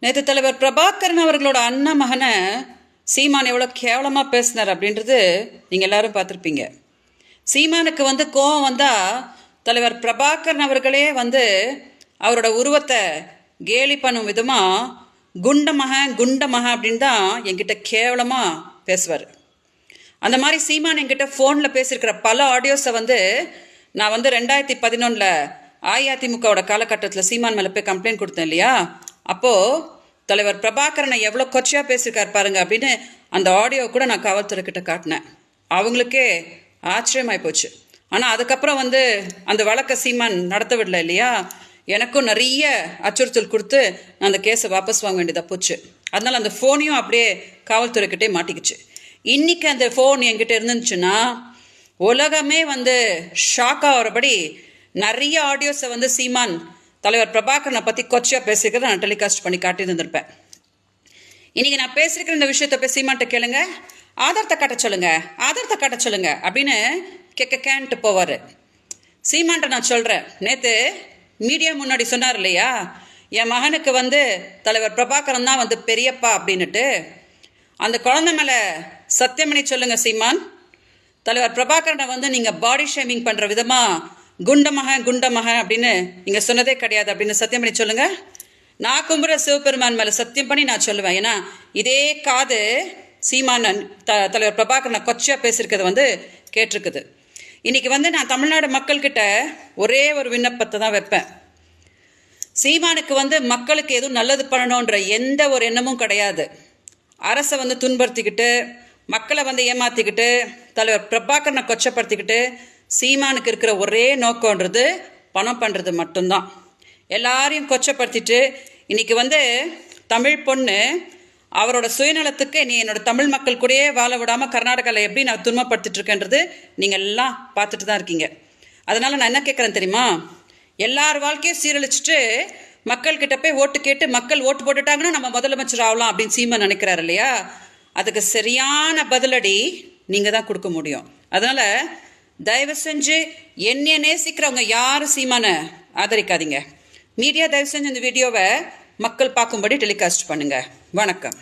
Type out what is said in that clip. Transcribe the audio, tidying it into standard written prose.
நேற்று தலைவர் பிரபாகரன் அவர்களோட அண்ணன் மகனை சீமான் எவ்வளோ கேவலமாக பேசினார் அப்படின்றது நீங்கள் எல்லாரும் பார்த்துருப்பீங்க. சீமானுக்கு கோவம் வந்தால் தலைவர் பிரபாகரன் அவர்களே அவரோட உருவத்தை கேலி பண்ணும் விதமாக குண்டமக அப்படின்னு தான் என்கிட்ட கேவலமாக பேசுவார். அந்த மாதிரி சீமான் என்கிட்ட ஃபோனில் பேசியிருக்கிற பல ஆடியோஸை நான் 2011 அஇஅதிமுகவோட காலகட்டத்தில் சீமான் மேலே போய் கம்ப்ளைண்ட் கொடுத்தேன் இல்லையா, அப்போது தலைவர் பிரபாகரனை எவ்வளோ கொச்சையாக பேசியிருக்கார் பாருங்க அப்படின்னு அந்த ஆடியோ கூட நான் காவல்துறை கிட்ட காட்டினேன். அவங்களுக்கே ஆச்சரியமாகி போச்சு. ஆனால் அதுக்கப்புறம் அந்த வழக்கை சீமான் நடத்த விடல இல்லையா, எனக்கும் நிறைய அச்சுறுத்தல் கொடுத்து நான் அந்த கேஸை வாபஸ் வாங்க வேண்டியதாக போச்சு. அதனால் அந்த ஃபோனையும் அப்படியே காவல்துறைக்கிட்டே மாட்டிக்கிச்சு. இன்றைக்கி அந்த ஃபோன் என்கிட்ட இருந்துச்சுன்னா உலகமே ஷாக் ஆகிறபடி நிறைய ஆடியோஸை சீமான் தலைவர் பிரபாகரனை பற்றி கொச்சையாக பேசிக்கிறத நான் டெலிகாஸ்ட் பண்ணி காட்டி இருந்திருப்பேன். இன்றைக்கி நான் பேசியிருக்கிற இந்த விஷயத்தை போய் சீமான்ட்ட கேளுங்க, ஆதாரத்தை காட்ட சொல்லுங்க அப்படின்னு கேன்ட்டு போவார். சீமான்ட்ட நான் சொல்கிறேன், நேற்று மீடியா முன்னாடி சொன்னார் இல்லையா, என் மகனுக்கு தலைவர் பிரபாகரன் தான் பெரியப்பா அப்படின்னுட்டு. அந்த குழந்தை மேலே சத்தியம் பண்ணி சொல்லுங்க சீமான், தலைவர் பிரபாகரனை நீங்கள் பாடி ஷேமிங் பண்ணுற விதமாக குண்டமக அப்படின்னு நீங்கள் சொன்னதே கிடையாது அப்படின்னு சத்தியம் பண்ணி சொல்லுங்க. நான் கும்புற சிவபெருமான் மேலே சத்தியம் பண்ணி நான் சொல்லுவேன். ஏன்னா இதே காது சீமான் தலைவர் பிரபாகரனை கொச்சையாக பேசியிருக்கிறது கேட்டிருக்குது. இன்றைக்கி நான் தமிழ்நாடு மக்கள்கிட்ட ஒரே ஒரு விண்ணப்பத்தை தான் வைப்பேன். சீமானுக்கு மக்களுக்கு எதுவும் நல்லது பண்ணணுன்ற எந்த ஒரு எண்ணமும் கிடையாது. அரசை துன்படுத்திக்கிட்டு மக்களை ஏமாற்றிக்கிட்டு தலைவர் பிரபாகரனை கொச்சப்படுத்திக்கிட்டு சீமானுக்கு இருக்கிற ஒரே நோக்கன்றது பணம் பண்ணுறது மட்டும்தான். எல்லாரையும் கொச்சப்படுத்திட்டு இன்றைக்கி தமிழ் பொண்ணு அவரோட சுயநலத்துக்கு நீ என்னோட தமிழ் மக்கள் கூடயே வாழ விடாமல் கர்நாடகாவில் எப்படி நான் துன்பப்படுத்திட்டு இருக்கேன்றது நீங்கள் எல்லாம் பார்த்துட்டு தான் இருக்கீங்க. அதனால் நான் என்ன கேட்குறேன் தெரியுமா, எல்லார் வாழ்க்கையும் சீரழிச்சிட்டு மக்கள்கிட்ட போய் ஓட்டு கேட்டு மக்கள் ஓட்டு போட்டுட்டாங்கன்னா நம்ம முதலமைச்சர் ஆகலாம் அப்படின்னு சீமான் நினைக்கிறாரு இல்லையா, அதுக்கு சரியான பதிலடி நீங்கள் தான் கொடுக்க முடியும். அதனால் தயவு செஞ்சு என்னைய நேசிக்கிறவங்க யாரும் சீமானை ஆதரிக்காதீங்க. மீடியா தயவு செஞ்சு இந்த வீடியோவை மக்கள் பார்க்கும்படி டெலிகாஸ்ட் பண்ணுங்கள். வணக்கம்.